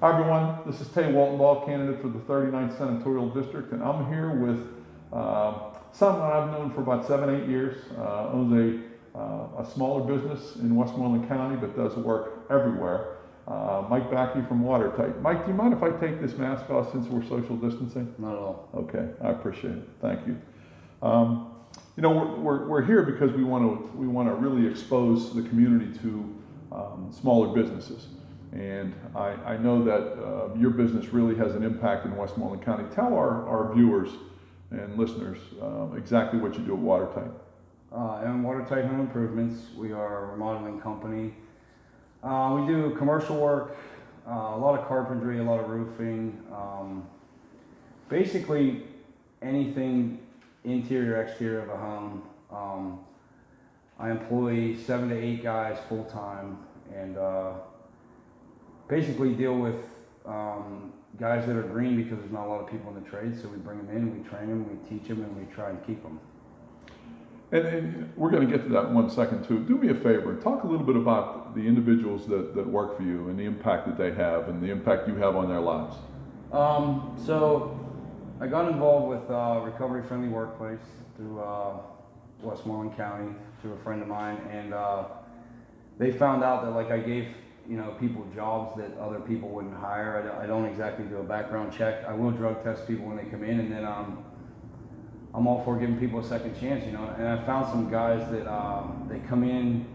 Hi everyone, this is Tay Walton, candidate for the 39th Senatorial District, and I'm here with someone I've known for about 7-8 years, owns a smaller business in Westmoreland County, but does work everywhere. Micke Baacke from Watertight. Mike, do you mind if I take this mask off since we're social distancing? Not at all. Okay, I appreciate it. Thank you. We're here because we want to really expose the community to smaller businesses. And I know that your business really has an impact in Westmoreland County. Tell our viewers and listeners exactly what you do at Watertight. In Watertight Home Improvements, we are a remodeling company. We do commercial work, a lot of carpentry, a lot of roofing, basically anything interior, exterior of a home. I employ 7 to 8 guys full time, and basically deal with guys that are green because there's not a lot of people in the trade. So we bring them in, we train them, we teach them, and we try and keep them. And we're going to get to that in 1 second too. Do me a favor, talk a little bit about the individuals that work for you and the impact that they have and the impact you have on their lives. So I got involved with Recovery Friendly Workplace through Westmoreland County through a friend of mine, and they found out that I gave people jobs that other people wouldn't hire. I don't exactly do a background check. I will drug test people when they come in, and then I'm all for giving people a second chance, And I found some guys that they come in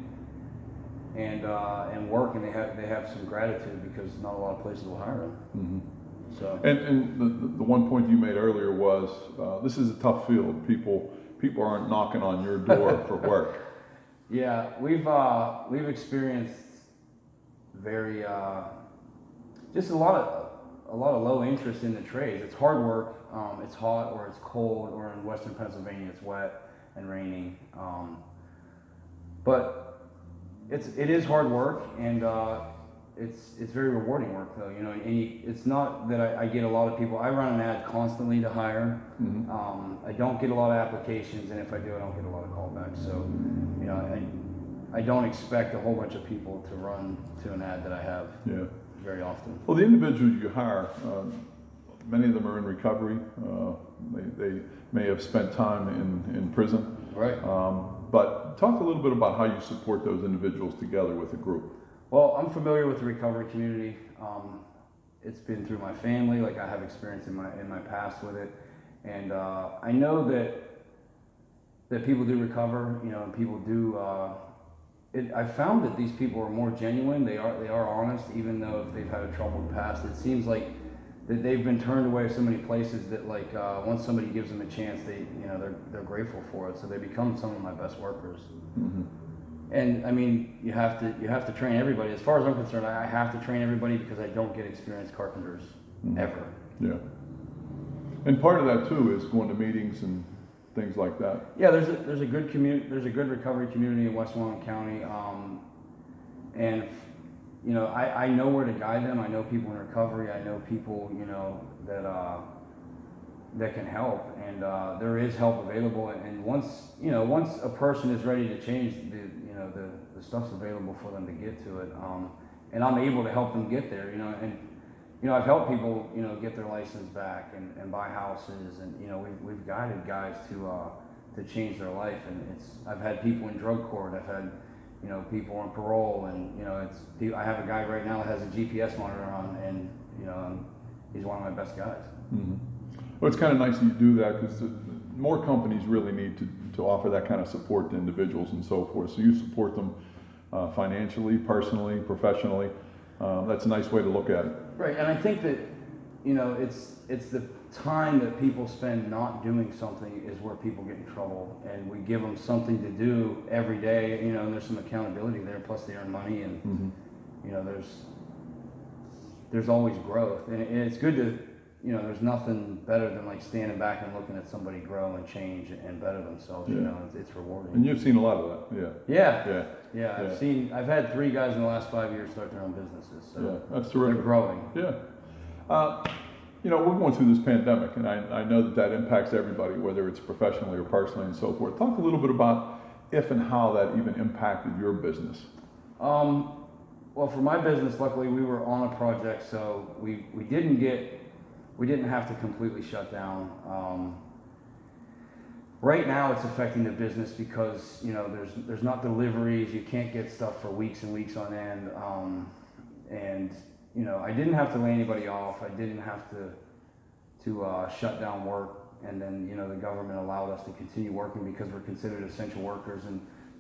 and work, and they have some gratitude because not a lot of places will hire them. Mm-hmm. So and the one point you made earlier was this is a tough field. People aren't knocking on your door for work. Yeah, we've experienced very just a lot of low interest in the trades. It's hard work. It's hot or it's cold, or in Western Pennsylvania it's wet and raining. But it is hard work, and it's very rewarding work though. And it's not that I get a lot of people. I run an ad constantly to hire. Mm-hmm. I don't get a lot of applications, and if I do, I don't get a lot of callbacks. So I don't expect a whole bunch of people to run to an ad that I have very often. Well, the individuals you hire, many of them are in recovery. They may have spent time in prison. Right. But talk a little bit about how you support those individuals together with a group. Well, I'm familiar with the recovery community. It's been through my family. I have experience in my past with it, and I know that people do recover. And people do. I found that these people are more genuine. They are honest, even though if they've had a troubled past. It seems like that they've been turned away so many places that once somebody gives them a chance, they're grateful for it. So they become some of my best workers. Mm-hmm. And I mean, you have to train everybody. As far as I'm concerned, I have to train everybody because I don't get experienced carpenters ever. Yeah. And part of that too is going to meetings and things like that. Yeah, there's a good community. There's a good recovery community in Westmoreland County, and I know where to guide them. I know people in recovery. I know people that can help, and there is help available. And once a person is ready to change, the stuff's available for them to get to it. And I'm able to help them get there. And I've helped people get their license back and buy houses, and we've guided guys to change their life. And I've had people in drug court. I've had people on parole, and I have a guy right now that has a GPS monitor on, and he's one of my best guys. Mm-hmm. Well, it's kind of nice that you do that because more companies really need to offer that kind of support to individuals and so forth. So you support them financially, personally, professionally. That's a nice way to look at it. Right, and I think that it's the time that people spend not doing something is where people get in trouble, and we give them something to do every day. And there's some accountability there. Plus, they earn money, and mm-hmm. There's always growth, and it's good to. There's nothing better than standing back and looking at somebody grow and change and better themselves. Yeah. It's rewarding. And you've seen a lot of that, Yeah. I've had 3 guys in the last 5 years start their own businesses. So yeah, that's terrific. They're growing. Yeah. We're going through this pandemic, and I know that impacts everybody, whether it's professionally or personally and so forth. Talk a little bit about if and how that even impacted your business. Well, for my business, luckily we were on a project, so we didn't have to completely shut down. Right now, it's affecting the business because there's not deliveries. You can't get stuff for weeks and weeks on end, and I didn't have to lay anybody off. I didn't have to shut down work, and then the government allowed us to continue working because we're considered essential workers.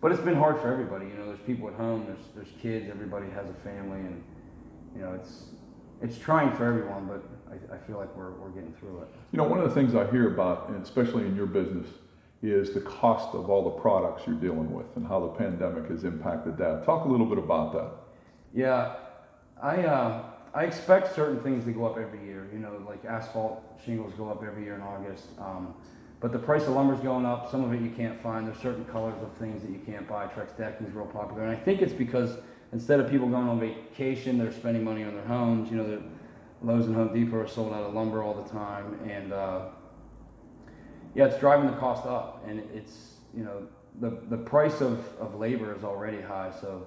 But it's been hard for everybody. There's people at home. There's kids. Everybody has a family, and it's trying for everyone. But I feel like we're getting through it. One of the things I hear about, and especially in your business, is the cost of all the products you're dealing with and how the pandemic has impacted that. Talk a little bit about that. Yeah, I expect certain things to go up every year. Like asphalt shingles go up every year in August. But the price of lumber's going up. Some of it you can't find. There's certain colors of things that you can't buy. Trex decking is real popular. And I think it's because instead of people going on vacation, they're spending money on their homes. The Lowe's and Home Depot are sold out of lumber all the time. And it's driving the cost up. And it's, the price of labor is already high. So,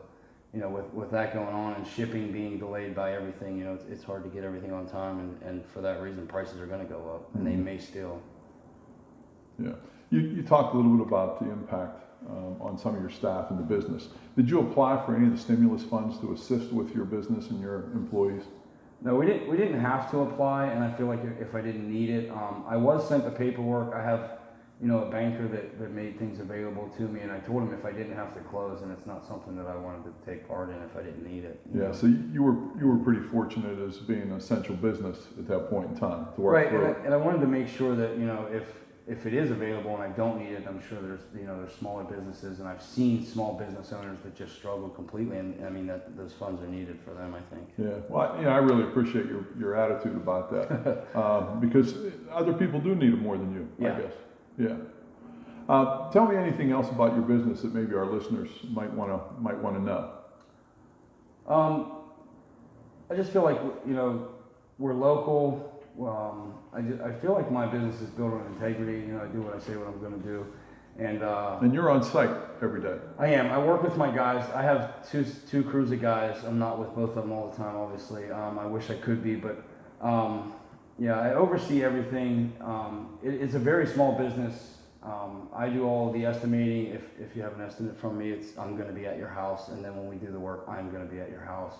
with that going on and shipping being delayed by everything, it's hard to get everything on time. And for that reason, prices are going to go up. And they may still. Yeah, you talked a little bit about the impact on some of your staff and the business. Did you apply for any of the stimulus funds to assist with your business and your employees? No, we didn't have to apply, and I feel like if I didn't need it, I was sent the paperwork. I have a banker that made things available to me, and I told him if I didn't have to close, and it's not something that I wanted to take part in if I didn't need it. Yeah, so you were pretty fortunate as being an essential business at that point in time to work right, through it. And I wanted to make sure that if it is available and I don't need it, I'm sure there's smaller businesses, and I've seen small business owners that just struggle completely, and I mean those funds are needed for them, I think. Yeah, well, I really appreciate your attitude about that because other people do need it more than you, Yeah. I guess. Yeah. Tell me anything else about your business that maybe our listeners might want to know. I just feel like we're local. I feel like my business is built on integrity. I do what I say what I'm going to do, and you're on site every day. I am. I work with my guys. I have two crews of guys. I'm not with both of them all the time, obviously. I wish I could be, but I oversee everything. It's a very small business. I do all the estimating. If you have an estimate from me, I'm going to be at your house, and then when we do the work, I'm going to be at your house.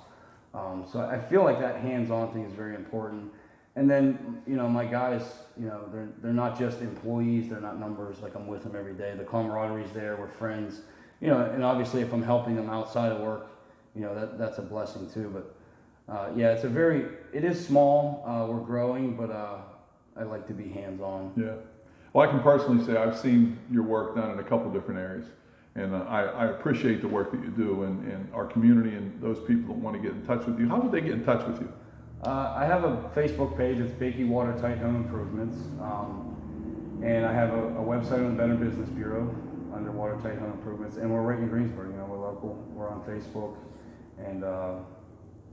So I feel like that hands-on thing is very important. And then, my guys, they're not just employees, they're not numbers, like I'm with them every day. The camaraderie's there, we're friends, and obviously if I'm helping them outside of work, that's a blessing too. But it is small, we're growing, but I like to be hands-on. Yeah. Well, I can personally say I've seen your work done in a couple different areas, and I appreciate the work that you do, and our community and those people that want to get in touch with you. How would they get in touch with you? I have a Facebook page. It's Baacke Watertight Home Improvements, and I have a website on the Better Business Bureau under Watertight Home Improvements, and we're right in Greensburg. We're local. We're on Facebook, and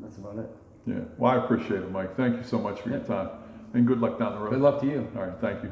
that's about it. Yeah. Well, I appreciate it, Mike. Thank you so much for your time, and good luck down the road. Good luck to you. All right. Thank you.